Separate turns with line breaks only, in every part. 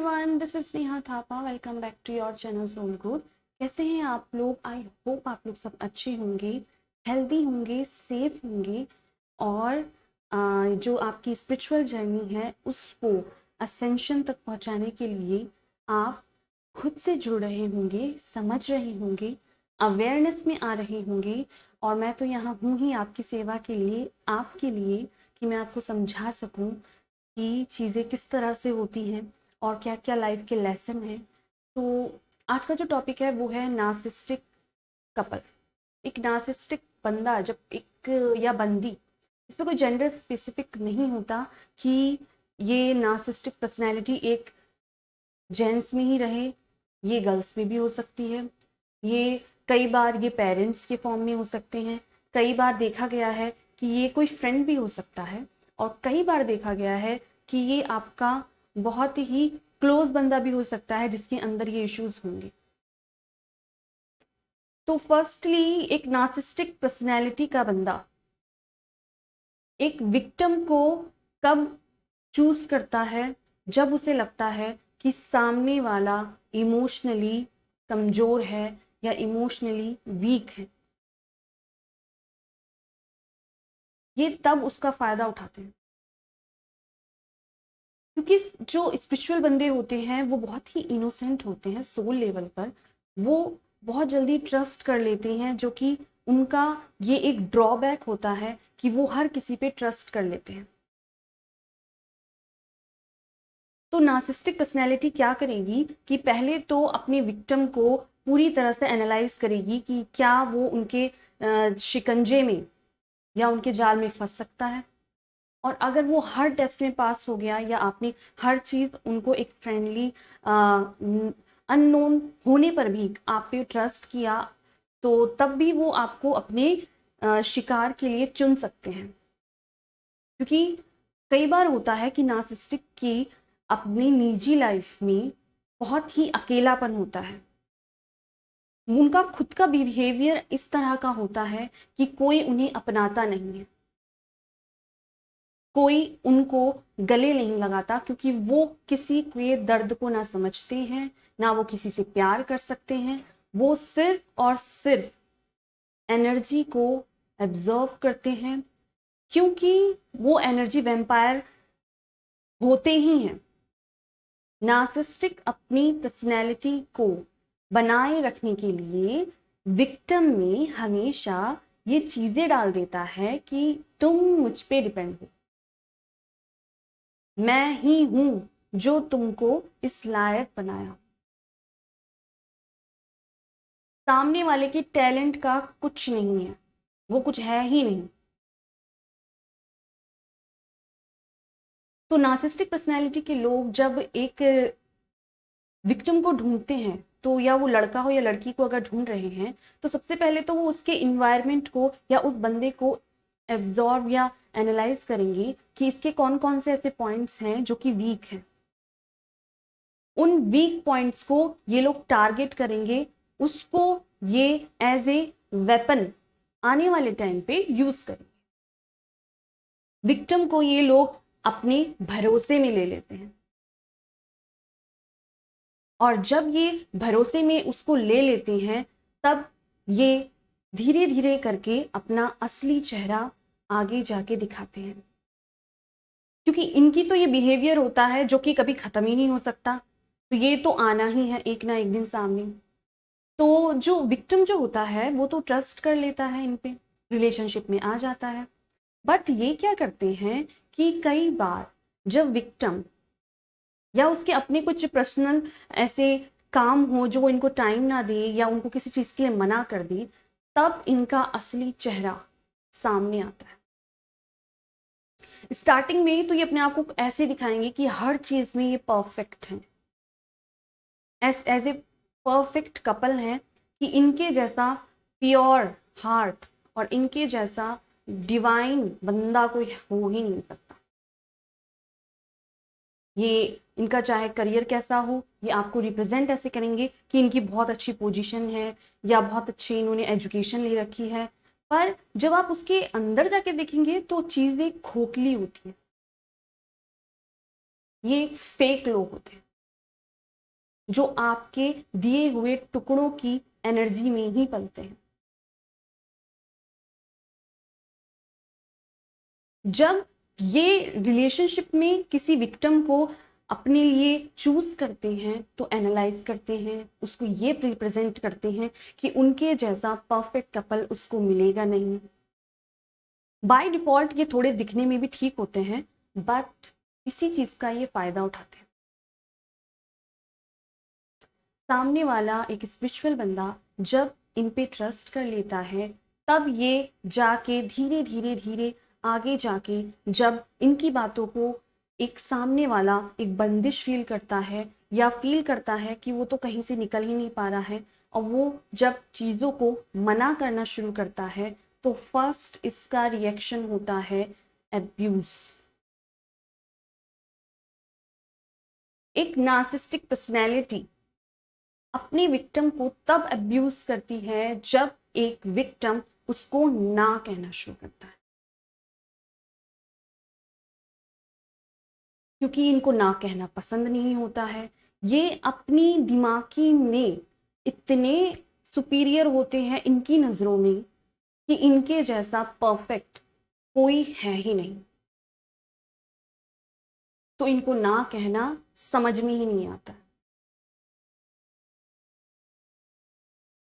Everyone, this is Neha Thapa. Welcome back to your channel soul growth. कैसे हैं आप लोग? आई होप आप लोग सब अच्छे होंगे, हेल्दी होंगे, सेफ होंगे और जो आपकी स्पिरिचुअल जर्नी है उसको असेंशन तक पहुंचाने के लिए आप खुद से जुड़ रहे होंगे, समझ रहे होंगे, अवेयरनेस में आ रहे होंगे। और मैं तो यहाँ हूँ ही आपकी सेवा के लिए, आपके लिए, कि मैं आपको समझा सकूँ कि चीज़ें किस तरह से होती हैं और क्या क्या लाइफ के लेसन हैं। तो आज का जो टॉपिक है वो है नार्सिसिस्टिक कपल। एक नार्सिसिस्टिक बंदा जब एक या बंदी, इस पर कोई जेंडर स्पेसिफिक नहीं होता कि ये नार्सिसिस्टिक पर्सनैलिटी एक जेंट्स में ही रहे, ये गर्ल्स में भी हो सकती है। ये कई बार ये पेरेंट्स के फॉर्म में हो सकते हैं, कई बार देखा गया है कि ये कोई फ्रेंड भी हो सकता है, और कई बार देखा गया है कि ये आपका बहुत ही क्लोज बंदा भी हो सकता है जिसके अंदर ये इश्यूज होंगे। तो फर्स्टली, एक नार्सिसिस्टिक पर्सनैलिटी का बंदा एक विक्टिम को कब चूज करता है? जब उसे लगता है कि सामने वाला इमोशनली कमजोर है या इमोशनली वीक है, ये तब उसका फायदा उठाते हैं। क्योंकि जो स्पिरिचुअल बंदे होते हैं वो बहुत ही इनोसेंट होते हैं सोल लेवल पर। वो बहुत जल्दी ट्रस्ट कर लेते हैं, जो कि उनका ये एक ड्रॉबैक होता है कि वो हर किसी पे ट्रस्ट कर लेते हैं। तो नार्सिसिस्टिक पर्सनैलिटी क्या करेगी कि पहले तो अपने विक्टिम को पूरी तरह से एनालाइज करेगी कि क्या वो उनके शिकंजे में या उनके जाल में फंस सकता है। और अगर वो हर टेस्ट में पास हो गया या आपने हर चीज उनको एक फ्रेंडली अननोन होने पर भी आप पे ट्रस्ट किया, तो तब भी वो आपको अपने शिकार के लिए चुन सकते हैं। क्योंकि कई बार होता है कि नार्सिसिस्टिक की अपनी निजी लाइफ में बहुत ही अकेलापन होता है। उनका खुद का बिहेवियर इस तरह का होता है कि कोई उन्हें अपनाता नहीं है, कोई उनको गले नहीं लगाता, क्योंकि वो किसी के दर्द को ना समझते हैं, ना वो किसी से प्यार कर सकते हैं। वो सिर्फ और सिर्फ एनर्जी को एब्जॉर्व करते हैं, क्योंकि वो एनर्जी वैम्पायर होते ही हैं। नार्सिसिस्टिक अपनी पर्सनैलिटी को बनाए रखने के लिए विक्टिम में हमेशा ये चीजें डाल देता है कि तुम मुझ पे डिपेंड हो, मैं ही हूं जो तुमको इस लायक बनाया। सामने वाले के टैलेंट का कुछ नहीं है, वो कुछ है ही नहीं। तो नार्सिसिस्टिक पर्सनैलिटी के लोग जब एक विक्टिम को ढूंढते हैं, तो या वो लड़का हो या लड़की को अगर ढूंढ रहे हैं, तो सबसे पहले तो वो उसके इन्वायरमेंट को या उस बंदे को एब्जॉर्ब या एनालाइज करेंगे कि इसके कौन कौन से ऐसे पॉइंट्स हैं जो कि वीक हैं। उन वीक पॉइंट्स को ये लोग टारगेट करेंगे, उसको ये एज ए वेपन आने वाले टाइम पे यूज करेंगे। विक्टिम को ये लोग अपने भरोसे में ले लेते हैं, और जब ये भरोसे में उसको ले लेते हैं, तब ये धीरे धीरे करके अपना असली चेहरा आगे जाके दिखाते हैं। क्योंकि इनकी तो ये बिहेवियर होता है जो कि कभी खत्म ही नहीं हो सकता, तो ये तो आना ही है एक ना एक दिन सामने। तो जो विक्टिम जो होता है वो तो ट्रस्ट कर लेता है इन पे, रिलेशनशिप में आ जाता है। बट ये क्या करते हैं कि कई बार जब विक्टिम या उसके अपने कुछ पर्सनल ऐसे काम हो जो इनको टाइम ना दे या उनको किसी चीज के लिए मना कर दे, तब इनका असली चेहरा सामने आता है। स्टार्टिंग में ही तो ये अपने आप को ऐसे दिखाएंगे कि हर चीज में ये परफेक्ट है, एज ए परफेक्ट कपल है, कि इनके जैसा प्योर हार्ट और इनके जैसा डिवाइन बंदा कोई हो ही नहीं सकता। ये इनका चाहे करियर कैसा हो, ये आपको रिप्रेजेंट ऐसे करेंगे कि इनकी बहुत अच्छी पोजीशन है या बहुत अच्छी इन्होंने एजुकेशन ले रखी है। पर जब आप उसके अंदर जाके देखेंगे तो चीजें खोखली होती हैं, ये फेक लोग होते हैं। जो आपके दिए हुए टुकड़ों की एनर्जी में ही पलते हैं। जब ये रिलेशनशिप में किसी विक्टिम को अपने लिए चूज करते हैं तो एनालाइज करते हैं, उसको ये रिप्रेजेंट करते हैं कि उनके जैसा परफेक्ट कपल उसको मिलेगा नहीं। बाय डिफॉल्ट ये थोड़े दिखने में भी ठीक होते हैं, बट इसी चीज का ये फायदा उठाते हैं। सामने वाला एक स्पिरिचुअल बंदा जब इन पे ट्रस्ट कर लेता है, तब ये जाके धीरे धीरे धीरे आगे जाके जब इनकी बातों को एक सामने वाला एक बंदिश फील करता है या फील करता है कि वो तो कहीं से निकल ही नहीं पा रहा है, और वो जब चीज़ों को मना करना शुरू करता है, तो फर्स्ट इसका रिएक्शन होता है एब्यूज। एक नार्सिसिस्टिक पर्सनैलिटी अपनी विक्टिम को तब अब्यूज करती है जब एक विक्टिम उसको ना कहना शुरू करता है, क्योंकि इनको ना कहना पसंद नहीं होता है। ये अपनी दिमागी में इतने सुपीरियर होते हैं इनकी नजरों में कि इनके जैसा परफेक्ट कोई है ही नहीं, तो इनको ना कहना समझ में ही नहीं आता।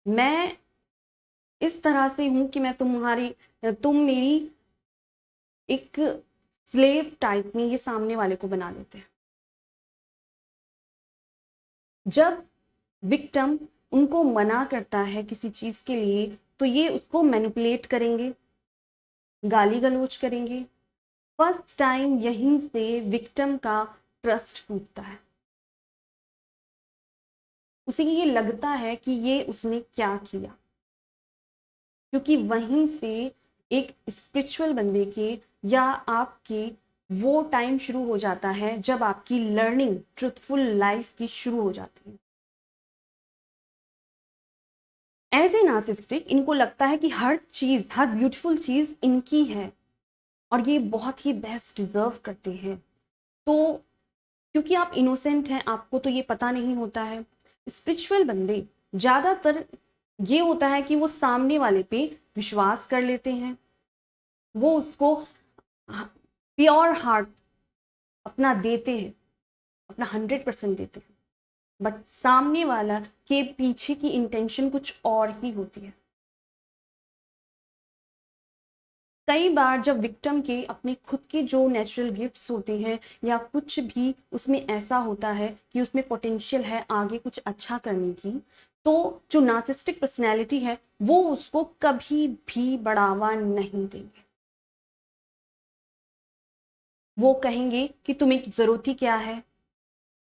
मैं इस तरह से हूं कि मैं तुम मेरी एक स्लेव टाइप में ये सामने वाले को बना देते हैं। जब विक्टिम उनको मना करता है किसी चीज के लिए, तो ये उसको मैनिपुलेट करेंगे, गाली गलौज करेंगे। फर्स्ट टाइम यहीं से विक्टिम का ट्रस्ट टूटता है। उसे ये लगता है कि ये उसने क्या किया, क्योंकि वहीं से एक स्पिरिचुअल बंदे के या आपके वो टाइम शुरू हो जाता है जब आपकी लर्निंग ट्रुथफुल लाइफ की शुरू हो जाती है। एज ए नार्सिसिस्टिक इनको लगता है कि हर चीज, हर ब्यूटीफुल चीज इनकी है और ये बहुत ही बेस्ट डिजर्व करते हैं। तो क्योंकि आप इनोसेंट हैं, आपको तो ये पता नहीं होता है। स्पिरिचुअल बंदे ज्यादातर ये होता है कि वो सामने वाले पे विश्वास कर लेते हैं, वो उसको प्योर हार्ट अपना देते हैं, अपना 100% देते हैं, बट सामने वाला के पीछे की इंटेंशन कुछ और ही होती है। कई बार जब विक्टिम के अपने खुद के जो नेचुरल गिफ्ट्स होते हैं या कुछ भी उसमें ऐसा होता है कि उसमें पोटेंशियल है आगे कुछ अच्छा करने की, तो जो नार्सिसिस्टिक पर्सनैलिटी है वो उसको कभी भी बढ़ावा नहीं देंगे। वो कहेंगे कि तुम्हें जरूरत ही क्या है,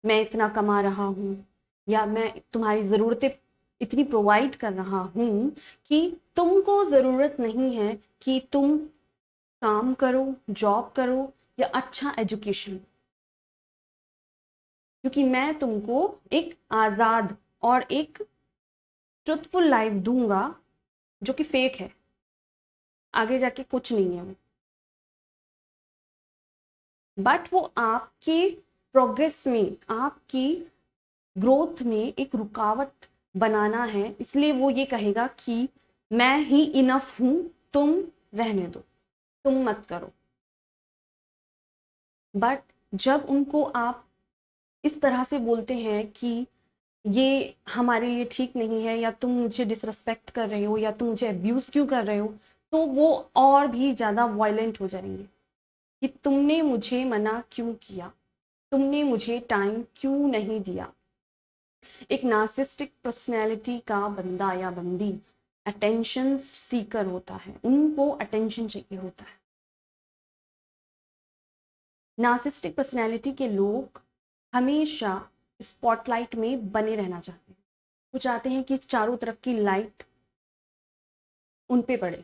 मैं इतना कमा रहा हूँ या मैं तुम्हारी ज़रूरतें इतनी प्रोवाइड कर रहा हूँ कि तुमको ज़रूरत नहीं है कि तुम काम करो, जॉब करो या अच्छा एजुकेशन, क्योंकि मैं तुमको एक आज़ाद और एक ट्रुथफुल लाइफ दूंगा जो कि फेक है, आगे जाके कुछ नहीं है वो, बट वो आपके प्रोग्रेस में, आपकी ग्रोथ में एक रुकावट बनाना है। इसलिए वो ये कहेगा कि मैं ही इनफ हूं, तुम रहने दो, तुम मत करो। बट जब उनको आप इस तरह से बोलते हैं कि ये हमारे लिए ठीक नहीं है या तुम मुझे डिसरेस्पेक्ट कर रहे हो या तुम मुझे अब्यूज क्यों कर रहे हो, तो वो और भी ज़्यादा वायलेंट हो जाएंगे कि तुमने मुझे मना क्यों किया, तुमने मुझे टाइम क्यों नहीं दिया। एक नार्सिसिस्टिक पर्सनैलिटी का बंदा या बंदी अटेंशन सीकर होता है, उनको अटेंशन चाहिए होता है। नार्सिसिस्टिक पर्सनैलिटी के लोग हमेशा स्पॉटलाइट में बने रहना चाहते हैं, वो चाहते हैं कि चारों तरफ की लाइट उन पे पड़े।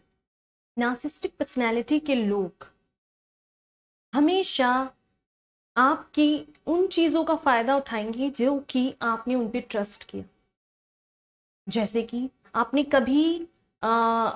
नार्सिसिस्टिक पर्सनैलिटी के लोग हमेशा आपकी उन चीज़ों का फ़ायदा उठाएंगे जो कि आपने उन पे ट्रस्ट किया। जैसे कि आपने कभी आ,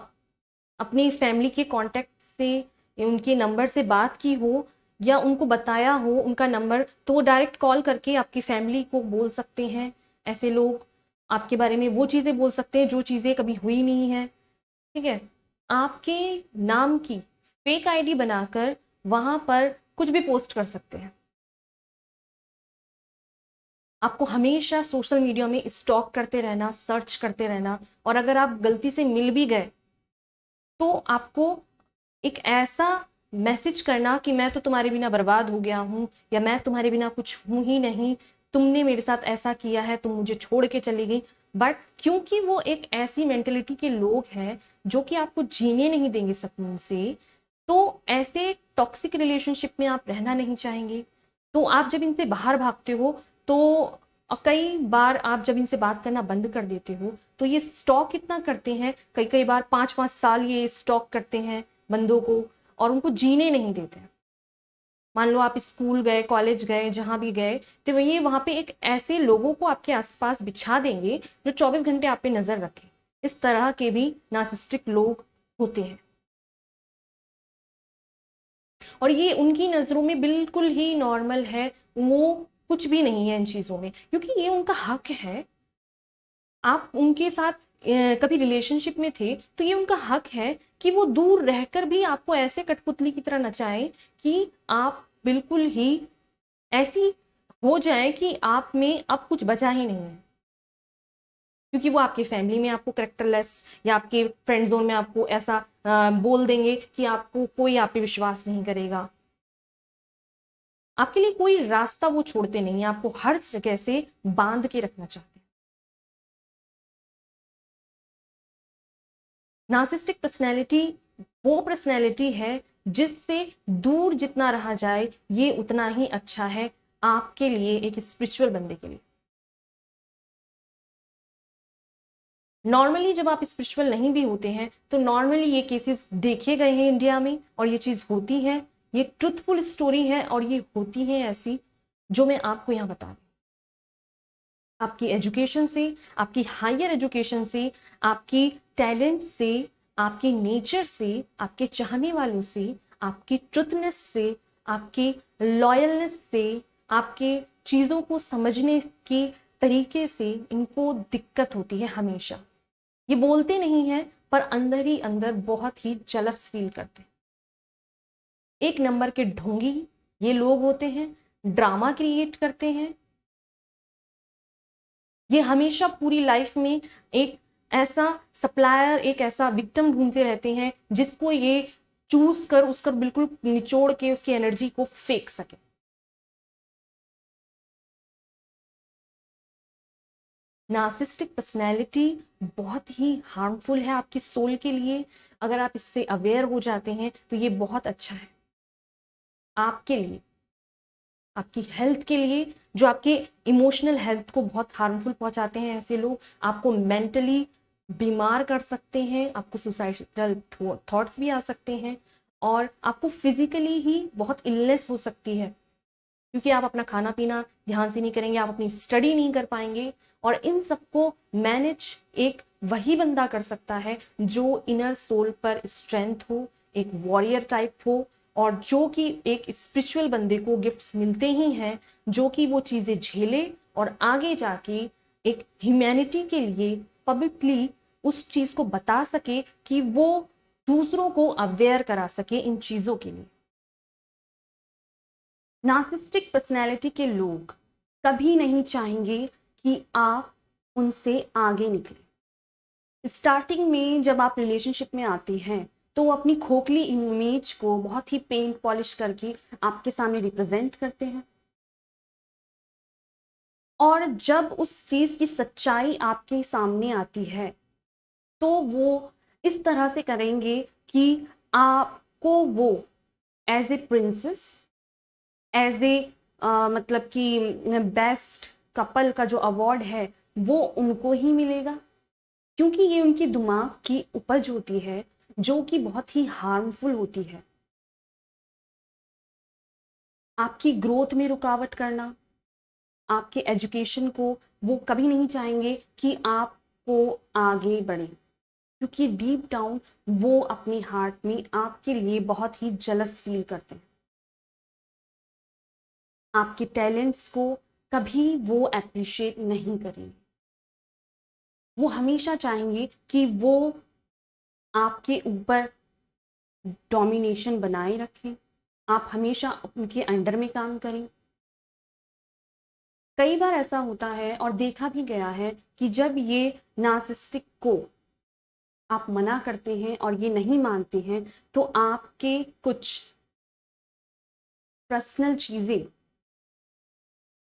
अपनी फैमिली के कांटेक्ट से, उनके नंबर से बात की हो या उनको बताया हो उनका नंबर, तो वो डायरेक्ट कॉल करके आपकी फैमिली को बोल सकते हैं
ऐसे लोग आपके बारे में वो चीज़ें बोल सकते हैं जो चीज़ें कभी हुई नहीं है, ठीक है। आपके नाम की फेक आईडी बनाकर वहां पर कुछ भी पोस्ट कर सकते हैं। आपको हमेशा सोशल मीडिया में स्टॉक करते रहना, सर्च करते रहना, और अगर आप गलती से मिल भी गए तो आपको एक ऐसा मैसेज करना कि मैं तो तुम्हारे बिना बर्बाद हो गया हूं, या मैं तुम्हारे बिना कुछ हूं ही नहीं, तुमने मेरे साथ ऐसा किया है, तुम मुझे छोड़ के चली गई। बट क्योंकि वो एक ऐसी मेंटेलिटी के लोग हैं जो कि आपको जीने नहीं देंगे सुकून से, तो ऐसे टॉक्सिक रिलेशनशिप में आप रहना नहीं चाहेंगे। तो आप जब इनसे बाहर भागते हो तो कई बार आप जब इनसे बात करना बंद कर देते हो तो ये स्टॉक इतना करते हैं, कई कई बार 5-5 साल ये स्टॉक करते हैं बंदों को, और उनको जीने नहीं देते। मान लो आप स्कूल गए, कॉलेज गए, जहां भी गए, तो ये वहां पे एक ऐसे लोगों को आपके आसपास बिछा देंगे जो 24 घंटे आप पे नजर रखें। इस तरह के भी नार्सिसिस्टिक लोग होते हैं, और ये उनकी नजरों में बिल्कुल ही नॉर्मल है, वो कुछ भी नहीं है इन चीजों में, क्योंकि ये उनका हक है। आप उनके साथ कभी रिलेशनशिप में थे तो ये उनका हक है कि वो दूर रहकर भी आपको ऐसे कठपुतली की तरह नचाएं कि आप बिल्कुल ही ऐसी हो जाए कि आप में अब कुछ बचा ही नहीं है, क्योंकि वो आपकी फैमिली में आपको करेक्टरलेस, या आपके फ्रेंड जोन में आपको ऐसा बोल देंगे कि आपको कोई आप पे विश्वास नहीं करेगा। आपके लिए कोई रास्ता वो छोड़ते नहीं है, आपको हर जगह से बांध के रखना चाहते हैं। नार्सिसिस्टिक पर्सनैलिटी वो पर्सनैलिटी है जिससे दूर जितना रहा जाए ये उतना ही अच्छा है आपके लिए, एक स्पिरिचुअल बंदे के लिए। नॉर्मली जब आप स्पिरिचुअल नहीं भी होते हैं तो नॉर्मली ये केसेस देखे गए हैं इंडिया में, और ये चीज होती है, ये ट्रुथफुल स्टोरी है, और ये होती है ऐसी जो मैं आपको यहां बता रही। आपकी एजुकेशन से, आपकी हायर एजुकेशन से, आपकी टैलेंट से, आपकी नेचर से, आपके चाहने वालों से, आपकी ट्रुथनेस से, आपकी लॉयलनेस से, आपके चीजों को समझने के तरीके से इनको दिक्कत होती है हमेशा। ये बोलते नहीं है पर अंदर ही अंदर बहुत ही जलस फील करते हैं। एक नंबर के ढोंगी ये लोग होते हैं, ड्रामा क्रिएट करते हैं। ये हमेशा पूरी लाइफ में एक ऐसा सप्लायर, एक ऐसा विक्टिम ढूंढते रहते हैं जिसको ये चूज कर उसका बिल्कुल निचोड़ के उसकी एनर्जी को फेंक सके। नार्सिसिस्टिक पर्सनैलिटी बहुत ही हार्मफुल है आपकी सोल के लिए। अगर आप इससे अवेयर हो जाते हैं तो ये बहुत अच्छा है आपके लिए, आपकी हेल्थ के लिए। जो आपके इमोशनल हेल्थ को बहुत हार्मफुल पहुंचाते हैं ऐसे लोग, आपको मेंटली बीमार कर सकते हैं, आपको सुसाइडल थॉट्स भी आ सकते हैं, और आपको फिजिकली ही बहुत इलनेस हो सकती है, क्योंकि आप अपना खाना पीना ध्यान से नहीं करेंगे, आप अपनी स्टडी नहीं कर पाएंगे। और इन सबको मैनेज एक वही बंदा कर सकता है जो इनर सोल पर स्ट्रेंथ हो, एक वॉरियर टाइप हो, और जो कि एक स्पिरिचुअल बंदे को गिफ्ट्स मिलते ही हैं जो कि वो चीजें झेले और आगे जाके एक ह्यूमैनिटी के लिए पब्लिकली उस चीज को बता सके कि वो दूसरों को अवेयर करा सके इन चीजों के लिए। नार्सिसिस्टिक पर्सनैलिटी के लोग कभी नहीं चाहेंगे कि आप उनसे आगे निकले। स्टार्टिंग में जब आप रिलेशनशिप में आते हैं तो वो अपनी खोखली इमेज को बहुत ही पेंट पॉलिश करके आपके सामने रिप्रेजेंट करते हैं, और जब उस चीज की सच्चाई आपके सामने आती है तो वो इस तरह से करेंगे कि आपको वो as a princess, as a मतलब कि बेस्ट कपल का जो अवार्ड है वो उनको ही मिलेगा, क्योंकि ये उनकी दिमाग की उपज होती है जो कि बहुत ही हार्मफुल होती है। आपकी ग्रोथ में रुकावट करना, आपके एजुकेशन को वो कभी नहीं चाहेंगे कि आपको आगे बढ़े, क्योंकि डीप डाउन वो अपनी हार्ट में आपके लिए बहुत ही जलस फील करते हैं। आपके टैलेंट्स को,
कभी वो अप्रिशिएट नहीं करेंगे। वो हमेशा चाहेंगे कि वो आपके ऊपर डोमिनेशन बनाए रखें, आप हमेशा उनके अंडर में काम करें। कई बार ऐसा होता है और देखा भी गया है कि जब ये नार्सिसिस्टिक को आप मना करते हैं और ये नहीं मानते हैं, तो आपके कुछ पर्सनल चीजें,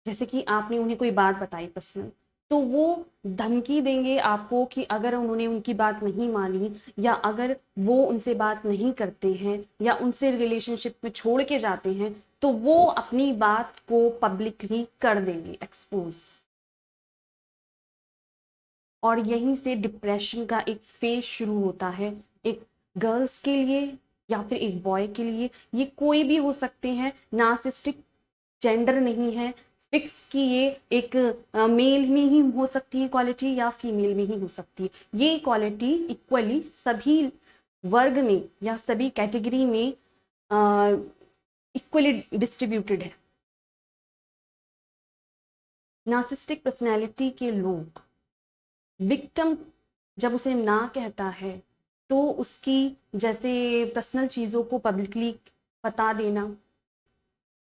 जैसे कि आपने उन्हें कोई बात बताई पर्सनल, तो वो धमकी देंगे आपको कि अगर उन्होंने उनकी बात नहीं मानी या अगर वो उनसे बात नहीं करते हैं या उनसे रिलेशनशिप में छोड़ के जाते हैं, तो वो अपनी बात को पब्लिकली कर देंगे एक्सपोज। और यहीं से डिप्रेशन का एक फेज शुरू होता है, एक गर्ल्स के लिए या फिर एक बॉय के लिए। ये कोई भी हो सकते हैं, नार्सिसिस्टिक जेंडर नहीं है फिक्स कि ये एक मेल में ही हो सकती है क्वालिटी या फीमेल में ही हो सकती है। ये क्वालिटी इक्वली सभी वर्ग में या सभी कैटेगरी में इक्वली डिस्ट्रीब्यूटेड है। नार्सिसिस्टिक पर्सनैलिटी के लोग विक्टिम जब उसे ना कहता है तो उसकी जैसे पर्सनल चीज़ों को पब्लिकली बता देना,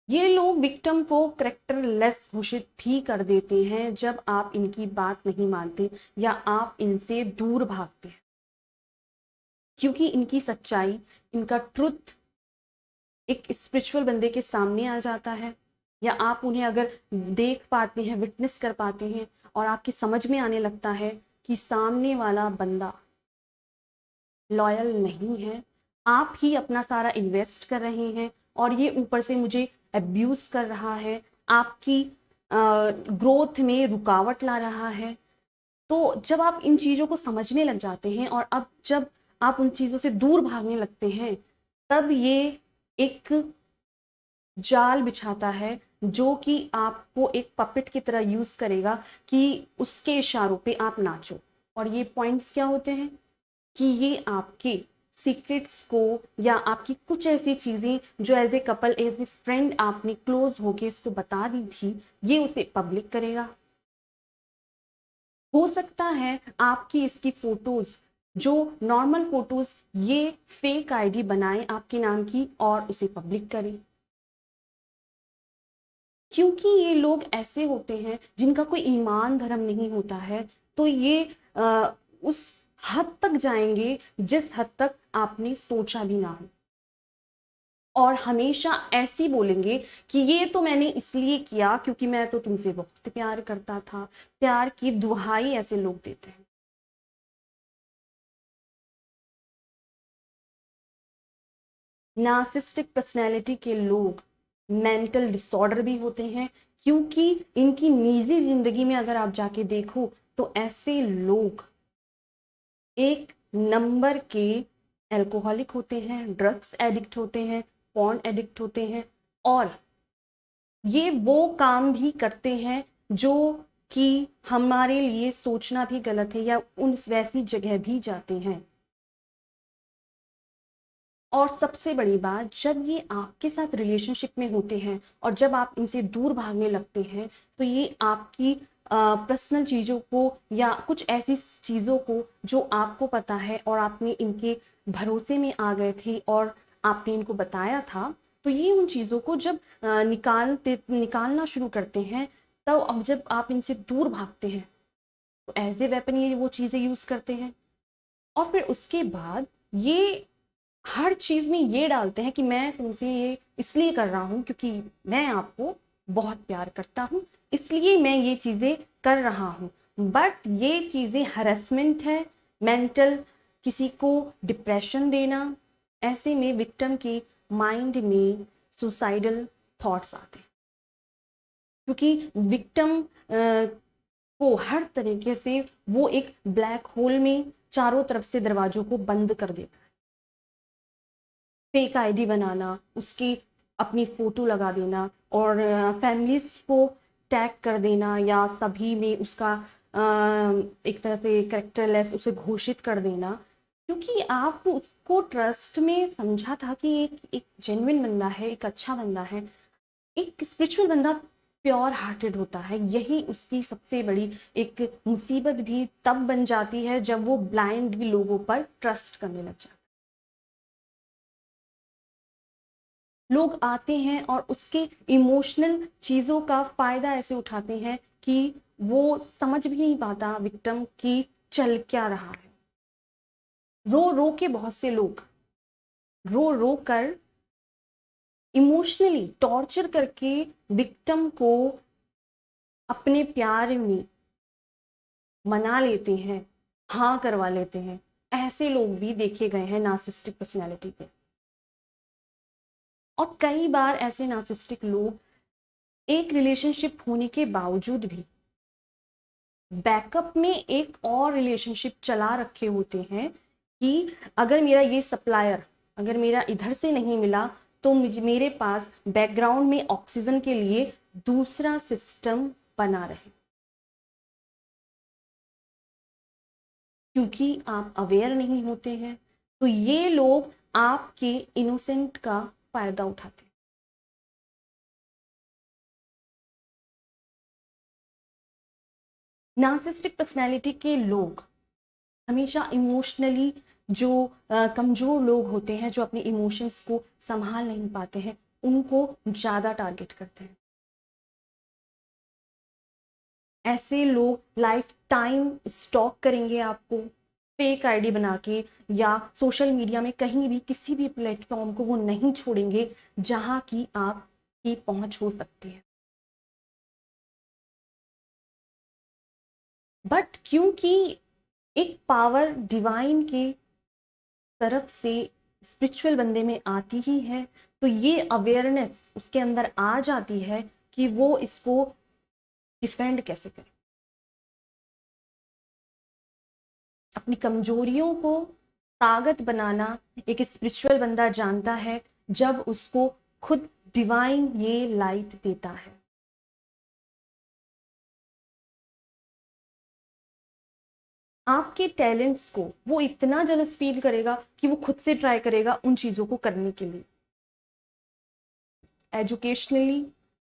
ये लोग विक्टिम को कैरेक्टरलेस घोषित भी कर देते हैं जब आप इनकी बात नहीं मानते या आप इनसे दूर भागते हैं, क्योंकि इनकी सच्चाई, इनका ट्रुथ एक स्पिरिचुअल बंदे के सामने आ जाता है, या आप उन्हें अगर देख पाते हैं, विटनेस कर पाते हैं और आपकी समझ में आने लगता है कि सामने वाला बंदा लॉयल नहीं है, आप ही अपना सारा इन्वेस्ट कर रहे हैं और ये ऊपर से मुझे अब्यूज कर रहा है, आपकी ग्रोथ में रुकावट ला रहा है। तो जब आप इन चीज़ों को समझने लग जाते हैं और अब जब आप उन चीज़ों से दूर भागने लगते हैं, तब ये एक जाल बिछाता है जो कि आपको एक पपेट की तरह यूज करेगा कि उसके इशारों पे आप नाचो। और ये पॉइंट्स क्या होते हैं कि ये आपके सीक्रेट्स को या आपकी कुछ ऐसी चीजें जो as a couple, as a friend आपने क्लोज होके इसको बता दी थी, ये उसे पब्लिक करेगा। हो सकता है आपकी इसकी फोटोज, जो नॉर्मल फोटोज, ये फेक आईडी बनाए आपके नाम की और उसे पब्लिक करे, क्योंकि ये लोग ऐसे होते हैं जिनका कोई ईमान धर्म नहीं होता है। तो ये उस हद तक जाएंगे जिस हद तक आपने सोचा भी ना हो, और हमेशा ऐसी बोलेंगे कि ये तो मैंने इसलिए किया क्योंकि मैं तो तुमसे बहुत प्यार करता था। प्यार की दुहाई ऐसे लोग देते हैं। नार्सिसिस्टिक पर्सनैलिटी के लोग मेंटल डिसऑर्डर भी होते हैं, क्योंकि इनकी निजी जिंदगी में अगर आप जाके देखो तो ऐसे लोग एक नंबर के अल्कोहलिक होते हैं, ड्रग्स एडिक्ट होते हैं, पॉर्न एडिक्ट होते हैं, और ये वो काम भी करते हैं जो कि हमारे लिए सोचना भी गलत है, या उन वैसी जगह भी जाते हैं। और सबसे बड़ी बात, जब ये आपके साथ रिलेशनशिप में होते हैं और जब आप इनसे दूर भागने लगते हैं, तो ये आपकी पर्सनल चीज़ों को या कुछ ऐसी चीज़ों को जो आपको पता है और आपने इनके भरोसे में आ गए थे और आपने इनको बताया था, तो ये उन चीज़ों को जब निकालना शुरू करते हैं, तब अब जब आप इनसे दूर भागते हैं तो एज ए वेपन ये वो चीज़ें यूज़ करते हैं। और फिर उसके बाद ये हर चीज में ये डालते हैं कि मैं तुमसे ये इसलिए कर रहा हूं क्योंकि मैं आपको बहुत प्यार करता हूं, इसलिए मैं ये चीजें कर रहा हूं। बट ये चीजें हरेसमेंट है, मेंटल, किसी को डिप्रेशन देना। ऐसे में विक्टिम के माइंड में सुसाइडल थॉट्स आते हैं, क्योंकि विक्टिम को हर तरीके से वो एक ब्लैक होल में चारों तरफ से दरवाजों को बंद कर देता है। फेक आईडी बनाना, उसकी अपनी फोटो लगा देना और फैमिलीज को टैग कर देना या सभी में उसका एक तरह से कैरेक्टरलेस उसे घोषित कर देना, क्योंकि आप उसको ट्रस्ट में समझा था कि एक जेन्युइन बंदा है, एक अच्छा बंदा है, एक स्पिरिचुअल बंदा
प्योर हार्टेड होता है, यही उसकी सबसे बड़ी एक मुसीबत भी तब बन जाती है जब वो ब्लाइंडली लोगों पर ट्रस्ट करने लग जाता है। लोग आते हैं और उसके इमोशनल चीजों का फायदा ऐसे उठाते हैं कि वो समझ भी नहीं पाता विक्टिम की चल क्या रहा है। रो रो के बहुत से लोग रो रो कर इमोशनली टॉर्चर करके विक्टिम को अपने प्यार में मना लेते हैं, हाँ करवा लेते हैं। ऐसे लोग भी देखे गए हैं नार्सिसिस्टिक पर्सनैलिटी पे। और कई बार ऐसे नार्सिसिस्टिक लोग एक रिलेशनशिप होने के बावजूद भी बैकअप में एक और रिलेशनशिप चला रखे होते हैं कि अगर मेरा ये सप्लायर अगर मेरा इधर से नहीं मिला तो मुझे मेरे पास बैकग्राउंड में ऑक्सीजन के लिए दूसरा सिस्टम बना रहे। क्योंकि आप अवेयर नहीं होते हैं तो ये लोग आपके इनोसेंट का फायदा उठाते हैं। नार्सिसिस्टिक पर्सनैलिटी के लोग हमेशा इमोशनली जो कमजोर लोग होते हैं, जो अपने इमोशंस को संभाल नहीं पाते हैं, उनको ज्यादा टारगेट करते हैं। ऐसे लोग लाइफ टाइम स्टॉक करेंगे आपको, फेक आईडी बना के या सोशल मीडिया में कहीं भी किसी भी प्लेटफॉर्म को वो नहीं छोड़ेंगे जहां की आपकी पहुंच हो सकती है। बट क्योंकि एक पावर डिवाइन के तरफ से स्पिरिचुअल बंदे में आती ही है तो ये अवेयरनेस उसके अंदर आ जाती है कि वो इसको डिफेंड कैसे करे। अपनी कमजोरियों को ताकत बनाना एक स्पिरिचुअल बंदा जानता है जब उसको खुद डिवाइन ये लाइट देता है। आपके टैलेंट्स को वो इतना जलस फील करेगा कि वो खुद से ट्राई करेगा उन चीजों को करने के लिए। एजुकेशनली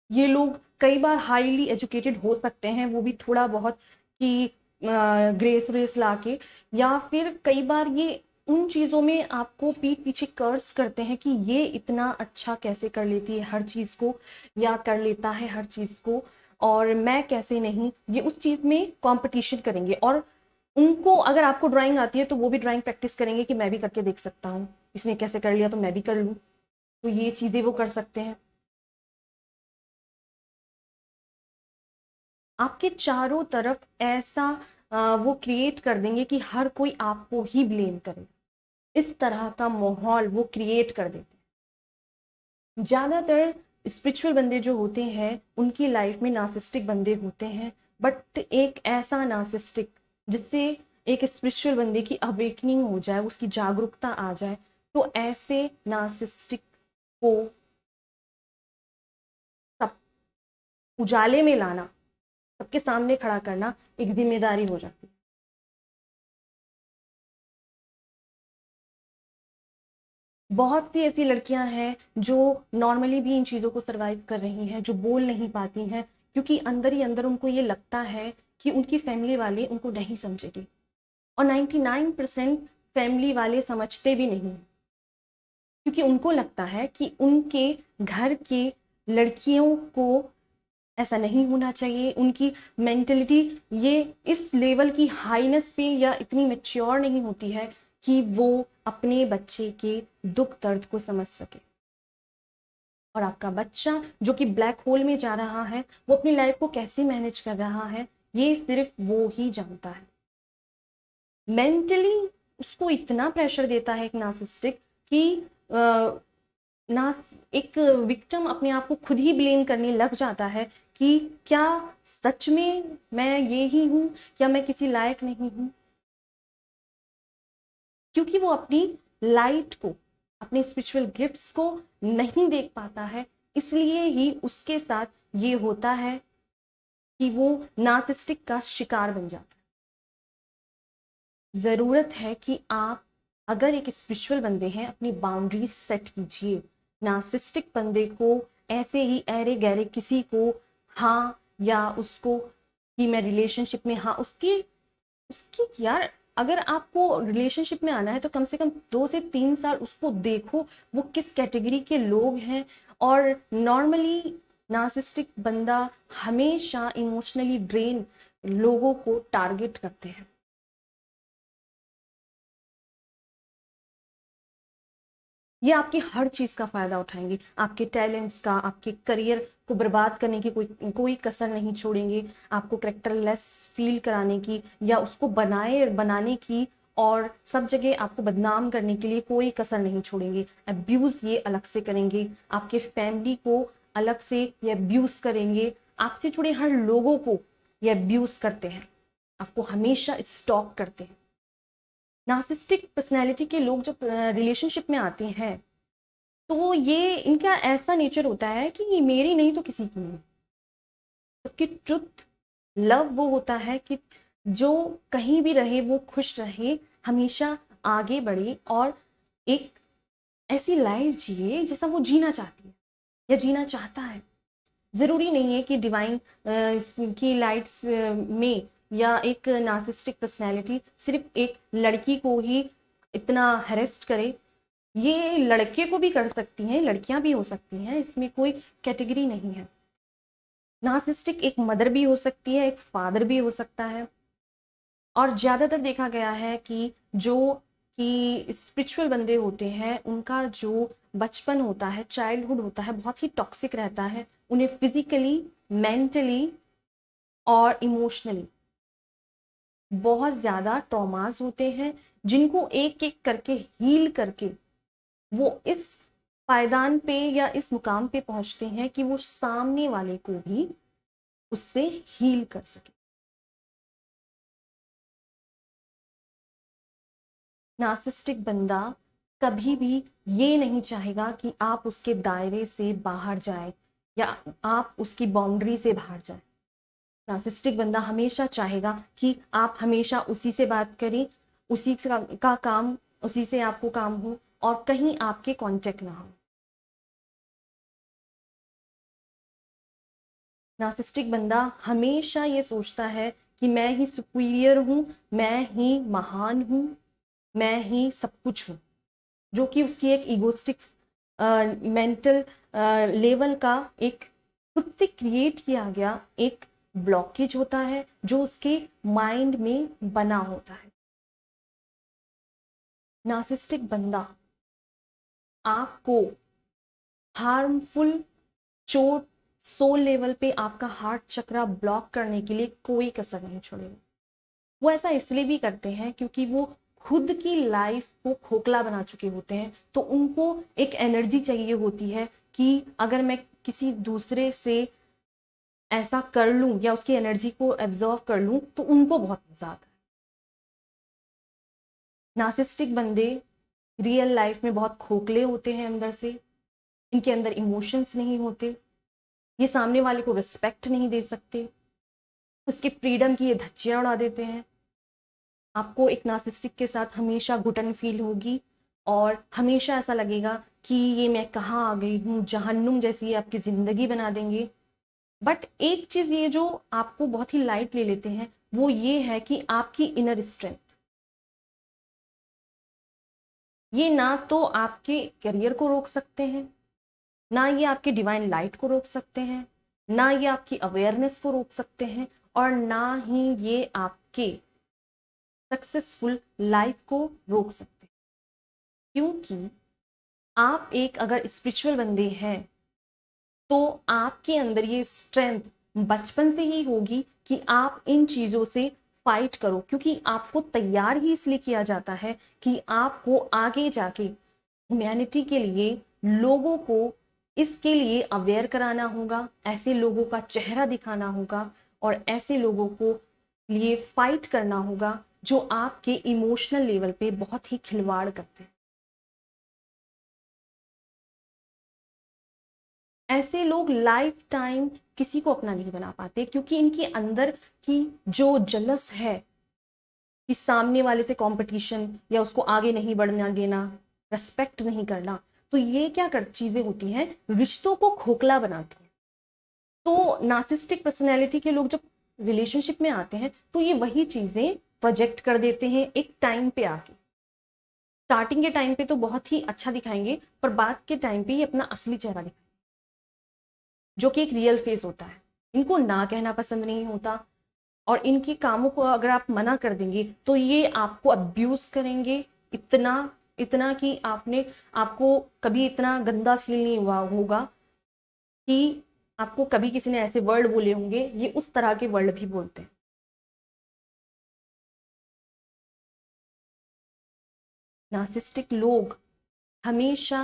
ये लोग कई बार हाईली एजुकेटेड हो सकते हैं, वो भी थोड़ा बहुत कि ग्रेस व्रेस ला के, या फिर कई बार ये उन चीज़ों में आपको पीठ पीछे कर्स करते हैं कि ये इतना अच्छा कैसे कर लेती है हर चीज़ को, या कर लेता है हर चीज़ को, और मैं कैसे नहीं। ये उस चीज़ में कंपटीशन करेंगे और उनको अगर आपको ड्राइंग आती है तो वो भी ड्राइंग प्रैक्टिस करेंगे कि मैं भी करके देख सकता हूँ, इसने कैसे कर लिया तो मैं भी कर लूँ। तो ये चीज़ें वो कर सकते हैं। आपके चारों तरफ ऐसा वो क्रिएट कर देंगे कि हर कोई आपको ही ब्लेम करे। इस तरह का माहौल वो क्रिएट कर देते हैं। ज्यादातर स्पिरिचुअल बंदे जो होते हैं उनकी लाइफ में नार्सिसिस्टिक बंदे होते हैं, बट एक ऐसा नार्सिसिस्टिक जिससे एक स्पिरिचुअल बंदे की अवेकनिंग हो जाए, उसकी जागरूकता आ जाए, तो ऐसे नार्सिसिस्टिक को सब उजाले में लाना, सबके सामने खड़ा करना एक जिम्मेदारी हो जाती है। बहुत सी ऐसी लड़कियां हैं जो नॉर्मली भी इन चीज़ों को सरवाइव कर रही हैं, जो बोल नहीं पाती हैं क्योंकि अंदर ही अंदर उनको ये लगता है कि उनकी फैमिली वाले उनको नहीं समझेंगे। और 99% फैमिली वाले समझते भी नहीं, क्योंकि उनको लगता है कि उनके घर के लड़कियों को ऐसा नहीं होना चाहिए। उनकी मेंटलिटी ये इस लेवल की हाईनेस पे या इतनी मैच्योर नहीं होती है कि वो अपने बच्चे के दुख दर्द को समझ सके। और आपका बच्चा जो कि ब्लैक होल में जा रहा है, वो अपनी लाइफ को कैसे मैनेज कर रहा है, ये सिर्फ वो ही जानता है। मेंटली उसको इतना प्रेशर देता है एक नार्सिसिस्टिक कि ना एक विक्टिम अपने आप को खुद ही ब्लेम करने लग जाता है कि क्या सच में मैं ये ही हूं, क्या मैं किसी लायक नहीं हूं। क्योंकि वो अपनी लाइट को, अपने स्पिरिचुअल गिफ्ट्स को नहीं देख पाता है, इसलिए ही उसके साथ ये होता है कि वो नार्सिसिस्टिक का शिकार बन जाता है। जरूरत है कि आप अगर एक स्पिरिचुअल बंदे हैं, अपनी बाउंड्रीज सेट कीजिए। नार्सिसिस्टिक बंदे को ऐसे ही अरे गहरे किसी को हाँ, या उसको कि मैं रिलेशनशिप में, हाँ उसकी उसकी यार, अगर आपको रिलेशनशिप में आना है तो कम से कम 2 से 3 साल उसको देखो वो किस कैटेगरी के लोग हैं। और नॉर्मली नार्सिसिस्टिक बंदा हमेशा इमोशनली ड्रेन लोगों को टारगेट करते हैं। ये आपकी हर चीज का फायदा उठाएंगे, आपके टैलेंट्स का, आपके करियर को बर्बाद करने की कोई कोई कसर नहीं छोड़ेंगे, आपको करेक्टरलेस फील कराने की या उसको बनाने की, और सब जगह आपको बदनाम करने के लिए कोई कसर नहीं छोड़ेंगे। अब्यूज ये अलग से करेंगे, आपके फैमिली को अलग से ये अब्यूज करेंगे, आपसे जुड़े हर लोगों को ये अब्यूज करते हैं, आपको हमेशा स्टॉक करते हैं। नार्सिसिस्टिक पर्सनैलिटी के लोग जब रिलेशनशिप में आते हैं तो ये इनका ऐसा नेचर होता है कि ये मेरी नहीं तो किसी की नहीं। सबकी ट्रुथ लव वो होता है कि जो कहीं भी रहे वो खुश रहे, हमेशा आगे बढ़े और एक ऐसी लाइफ जिए जैसा वो जीना चाहती है या जीना चाहता है। जरूरी नहीं है कि डिवाइन की लाइट्स में या एक नार्सिसिस्टिक पर्सनैलिटी सिर्फ एक लड़की को ही इतना हेरेस्ट करे, ये लड़के को भी कर सकती हैं, लड़कियां भी हो सकती हैं, इसमें कोई कैटेगरी नहीं है। नार्सिसिस्टिक एक मदर भी हो सकती है, एक फादर भी हो सकता है। और ज्यादातर देखा गया है कि जो कि स्पिरिचुअल बंदे होते हैं उनका जो बचपन होता है, चाइल्डहुड होता है, बहुत ही टॉक्सिक रहता है। उन्हें फिजिकली, मेंटली और इमोशनली बहुत ज्यादा ट्रॉमास होते हैं, जिनको एक एक करके हील करके वो इस पायदान पे या इस मुकाम पे पहुंचते हैं कि वो सामने वाले को भी उससे हील कर सके। नार्सिसिस्टिक बंदा कभी भी ये नहीं चाहेगा कि आप उसके दायरे से बाहर जाए या आप उसकी बाउंड्री से बाहर जाए। नार्सिसिस्टिक बंदा हमेशा चाहेगा कि आप हमेशा उसी से बात करें, उसी का काम, उसी से आपको काम हो और कहीं आपके कांटेक्ट ना हो। नार्सिसिस्टिक बंदा हमेशा ये सोचता है कि मैं ही सुपीरियर हूं, मैं ही महान हूं, मैं ही सब कुछ हूं, जो कि उसकी एक ईगोस्टिक मेंटल लेवल का एक खुद से क्रिएट किया गया एक ब्लॉकेज होता है जो उसके माइंड में बना होता है। नार्सिसिस्टिक बंदा आपको हार्मफुल चोट, सोल लेवल पे आपका हार्ट चक्रा ब्लॉक करने के लिए कोई कसर नहीं छोड़ेगा। वो ऐसा इसलिए भी करते हैं क्योंकि वो खुद की लाइफ को खोखला बना चुके होते हैं, तो उनको एक एनर्जी चाहिए होती है कि अगर मैं किसी दूसरे से ऐसा कर लूं या उसकी एनर्जी को एब्जॉर्व कर लूं तो उनको बहुत मजा आता है। नार्सिसिस्टिक बंदे रियल लाइफ में बहुत खोखले होते हैं अंदर से, इनके अंदर इमोशंस नहीं होते, ये सामने वाले को रिस्पेक्ट नहीं दे सकते, उसके फ्रीडम की ये धज्जियां उड़ा देते हैं। आपको एक नार्सिसिस्टिक के साथ हमेशा घुटन फील होगी और हमेशा ऐसा लगेगा कि ये मैं कहाँ आ गई हूँ, जहन्नुम जैसी आपकी जिंदगी बना देंगे। बट एक चीज ये जो आपको बहुत ही लाइट ले लेते हैं वो ये है कि आपकी इनर स्ट्रेंथ, ये ना तो आपके करियर को रोक सकते हैं, ना ये आपके डिवाइन लाइट को रोक सकते हैं, ना ये आपकी अवेयरनेस को रोक सकते हैं, और ना ही ये आपके सक्सेसफुल लाइफ को रोक सकते हैं। क्योंकि आप एक अगर स्पिरिचुअल बंदे हैं तो आपके अंदर ये स्ट्रेंथ बचपन से ही होगी कि आप इन चीजों से फाइट करो, क्योंकि आपको तैयार ही इसलिए किया जाता है कि आपको आगे जाके ह्यूमैनिटी के लिए, लोगों को इसके लिए अवेयर कराना होगा, ऐसे लोगों का चेहरा दिखाना होगा और ऐसे लोगों को लिए फाइट करना होगा जो आपके इमोशनल लेवल पे बहुत ही खिलवाड़ करते हैं। ऐसे लोग लाइफ टाइम किसी को अपना नहीं बना पाते क्योंकि इनके अंदर की जो जलस है कि सामने वाले से कंपटीशन या उसको आगे नहीं बढ़ना देना, रेस्पेक्ट नहीं करना, तो ये क्या कर चीजें होती हैं, रिश्तों को खोखला बनाती हैं। तो नार्सिसिस्टिक पर्सनैलिटी के लोग जब रिलेशनशिप में आते हैं तो ये वही चीजें प्रोजेक्ट कर देते हैं एक टाइम पे आके। स्टार्टिंग के टाइम पे तो बहुत ही अच्छा दिखाएंगे, पर बाद के टाइम पे ये अपना असली चेहरा दिखाएंगे, जो कि एक रियल फेस होता है। इनको ना कहना पसंद नहीं होता, और इनके कामों को अगर आप मना कर देंगे तो ये आपको अब्यूज करेंगे इतना इतना कि आपको कभी इतना गंदा फील नहीं हुआ होगा कि आपको कभी किसी ने ऐसे वर्ड बोले होंगे। ये उस तरह के वर्ड भी बोलते हैं। नार्सिसिस्टिक लोग हमेशा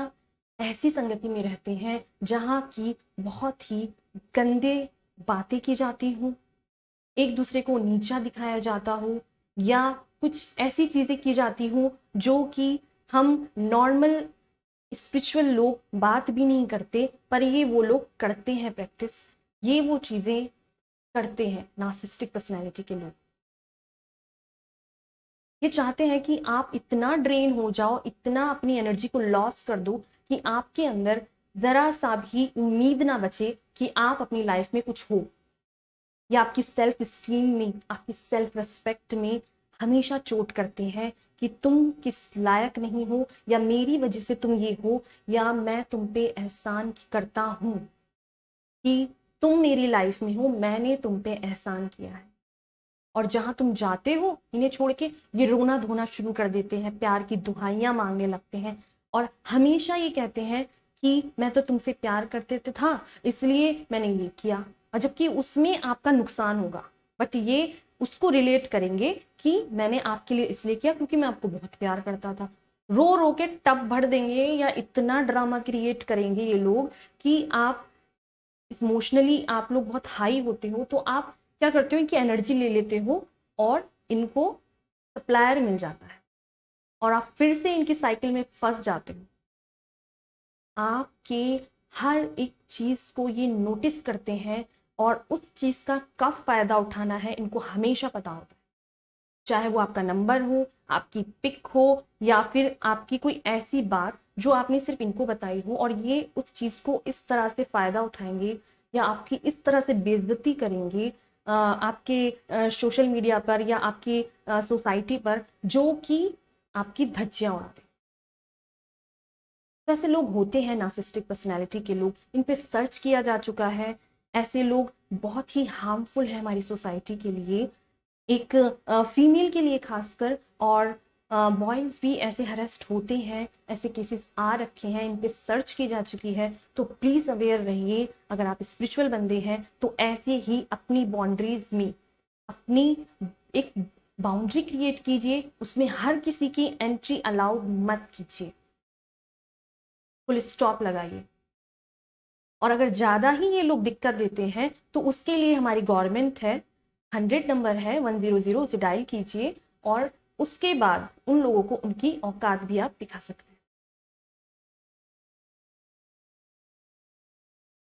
ऐसी संगति में रहते हैं जहां की बहुत ही गंदे बातें की जाती हूँ, एक दूसरे को नीचा दिखाया जाता हो, या कुछ ऐसी चीजें की जाती हूँ जो कि हम नॉर्मल स्पिरिचुअल लोग बात भी नहीं करते, पर ये वो लोग करते हैं प्रैक्टिस। ये वो चीजें करते हैं नार्सिसिस्टिक पर्सनैलिटी के लोग। ये चाहते हैं कि आप इतना ड्रेन हो जाओ, इतना अपनी एनर्जी को लॉस कर दो कि आपके अंदर जरा सा भी उम्मीद ना बचे कि आप अपनी लाइफ में कुछ हो, या आपकी सेल्फ स्टीम में, आपकी सेल्फ रिस्पेक्ट में हमेशा चोट करते हैं कि तुम किस लायक नहीं हो, या मेरी वजह से तुम ये हो, या मैं तुम पे एहसान करता हूं कि तुम मेरी लाइफ में हो, मैंने तुम पे एहसान किया है। और जहां तुम जाते हो इन्हें छोड़ के, ये रोना धोना शुरू कर देते हैं, प्यार की दुहाइयां मांगने लगते हैं, और हमेशा ये कहते हैं कि मैं तो तुमसे प्यार करते था इसलिए मैंने ये किया, और जबकि उसमें आपका नुकसान होगा, बट ये उसको रिलेट करेंगे कि मैंने आपके लिए इसलिए किया क्योंकि मैं आपको बहुत प्यार करता था। रो रो के टब भर देंगे, या इतना ड्रामा क्रिएट करेंगे ये लोग कि आप इमोशनली आप लोग बहुत हाई होते हो, तो आप क्या करते हो, इनकी एनर्जी ले लेते हो और इनको सप्लायर मिल जाता है, और आप फिर से इनकी साइकिल में फंस जाते हो। आपके हर एक चीज को ये नोटिस करते हैं, और उस चीज का कब फायदा उठाना है इनको हमेशा पता होता है। चाहे वो आपका नंबर हो, आपकी पिक हो, या फिर आपकी कोई ऐसी बात जो आपने सिर्फ इनको बताई हो, और ये उस चीज को इस तरह से फायदा उठाएंगे या आपकी इस तरह से बेइज्जती करेंगे आपके सोशल मीडिया पर या आपकी सोसाइटी पर, जो कि आपकी धज्जियां उड़ाते। तो ऐसे लोग होते हैं नार्सिसिस्टिक पर्सनालिटी के लोग, इन पे सर्च किया जा चुका है। ऐसे लोग बहुत ही हार्मफुल है हमारी सोसाइटी के लिए, एक फीमेल के लिए खासकर, और बॉयज भी ऐसे हरेस्ट होते हैं, ऐसे केसेस आ रखे हैं, इन पे सर्च की जा चुकी है। तो प्लीज अवेयर रहिए। अगर आप स्पिरिचुअल बंदे हैं तो ऐसे ही अपनी बाउंड्रीज में अपनी एक बाउंड्री क्रिएट कीजिए, उसमें हर किसी की एंट्री अलाउड मत कीजिए, फुल स्टॉप लगाइए। और अगर ज्यादा ही ये लोग दिक्कत देते हैं तो उसके लिए हमारी गवर्नमेंट है, 100 नंबर है 100, उसे डायल कीजिए, और उसके बाद उन लोगों को उनकी औकात भी आप दिखा सकते हैं।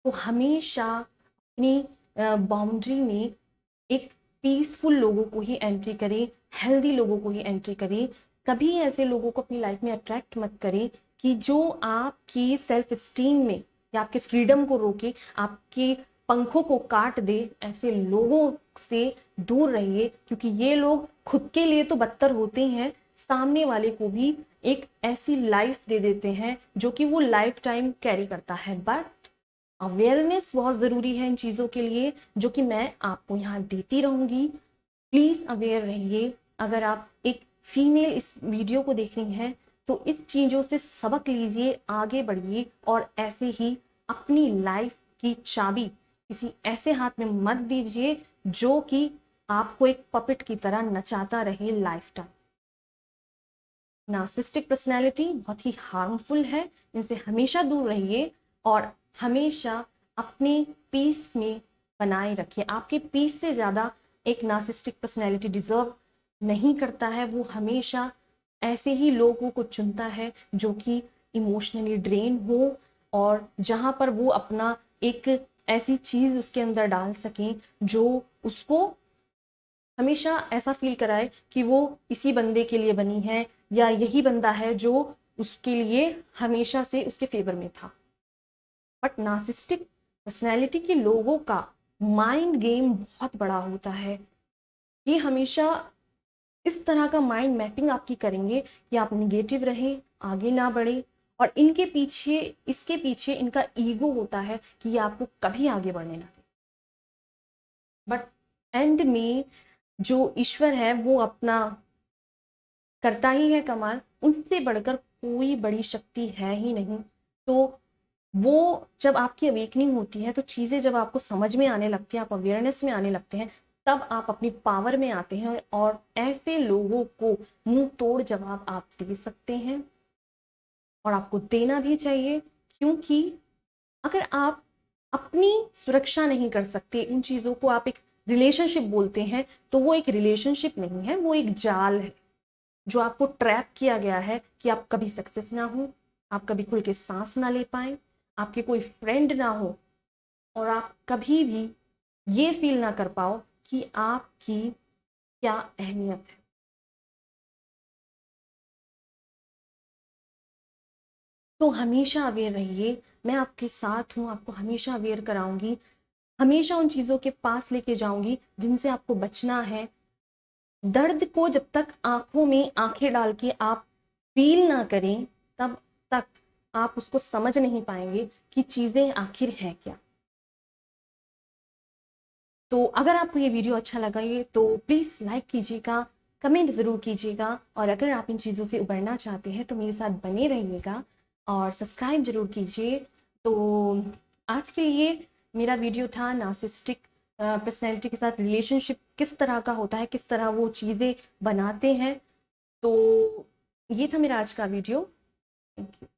तो हमेशा अपनी बाउंड्री में एक पीसफुल लोगों को ही एंट्री करें, हेल्दी लोगों को ही एंट्री करें। कभी ऐसे लोगों को अपनी लाइफ में अट्रैक्ट मत करें कि जो आपकी सेल्फ स्टीम में या आपके फ्रीडम को रोके, आपके पंखों को काट दे। ऐसे लोगों से दूर रहिए, क्योंकि ये लोग खुद के लिए तो बदतर होते हैं, सामने वाले को भी एक ऐसी लाइफ दे देते हैं जो कि वो लाइफ टाइम कैरी करता है। बट अवेयरनेस बहुत ज़रूरी है इन चीज़ों के लिए, जो कि मैं आपको यहाँ देती रहूँगी। प्लीज़ अवेयर रहिए। अगर आप एक फीमेल इस वीडियो को देख रही हैं तो इस चीज़ों से सबक लीजिए, आगे बढ़िए, और ऐसे ही अपनी लाइफ की चाबी किसी ऐसे हाथ में मत दीजिए जो कि आपको एक पपेट की तरह नचाता रहे लाइफ टाइम। नार्सिसिस्टिक पर्सनैलिटी बहुत ही हार्मफुल है, इनसे हमेशा दूर रहिए, और हमेशा अपने पीस में बनाए रखिए। आपके पीस से ज़्यादा एक नार्सिसिस्टिक पर्सनैलिटी डिजर्व नहीं करता है। वो हमेशा ऐसे ही लोगों को चुनता है जो कि इमोशनली ड्रेन हो, और जहाँ पर वो अपना एक ऐसी चीज़ उसके अंदर डाल सकें जो उसको हमेशा ऐसा फील कराए कि वो इसी बंदे के लिए बनी है, या यही बंदा है जो उसके लिए हमेशा से उसके फेवर में था। बट नार्सिसिस्टिक पर्सनैलिटी के लोगों का माइंड गेम बहुत बड़ा होता है। ये हमेशा इस तरह का माइंड मैपिंग आपकी करेंगे कि आप निगेटिव रहें, आगे ना बढ़े, और इनके पीछे, इसके पीछे इनका ईगो होता है कि ये आपको कभी आगे बढ़ने ना दे। बट एंड में जो ईश्वर है वो अपना करता ही है कमाल, उनसे बढ़कर कोई बड़ी शक्ति है ही नहीं। तो वो जब आपकी अवेकनिंग होती है, तो चीज़ें जब आपको समझ में आने लगती हैं, आप अवेयरनेस में आने लगते हैं, तब आप अपनी पावर में आते हैं और ऐसे लोगों को मुंह तोड़ जवाब आप दे सकते हैं, और आपको देना भी चाहिए। क्योंकि अगर आप अपनी सुरक्षा नहीं कर सकते, उन चीज़ों को आप एक रिलेशनशिप बोलते हैं, तो वो एक रिलेशनशिप नहीं है, वो एक जाल है जो आपको ट्रैप किया गया है कि आप कभी सक्सेस ना हो, आप कभी खुल के सांस ना ले पाए, आपके कोई फ्रेंड ना हो, और आप कभी भी ये फील ना कर पाओ कि आपकी क्या अहमियत है। तो हमेशा अवेयर रहिए, मैं आपके साथ हूँ, आपको हमेशा अवेयर कराऊंगी, हमेशा उन चीज़ों के पास लेके जाऊंगी जिनसे आपको बचना है। दर्द को जब तक आंखों में आंखें डाल के आप फील ना करें, तब तक आप उसको समझ नहीं पाएंगे कि चीज़ें आखिर हैं क्या। तो अगर आपको ये वीडियो अच्छा लगा ये, तो प्लीज़ लाइक कीजिएगा, कमेंट ज़रूर कीजिएगा, और अगर आप इन चीज़ों से उबरना चाहते हैं तो मेरे साथ बने रहिएगा और सब्सक्राइब ज़रूर कीजिए। तो आज के लिए मेरा वीडियो था नार्सिसिस्टिक पर्सनैलिटी के साथ रिलेशनशिप किस तरह का होता है, किस तरह वो चीज़ें बनाते हैं। तो ये था मेरा आज का वीडियो। Thank you.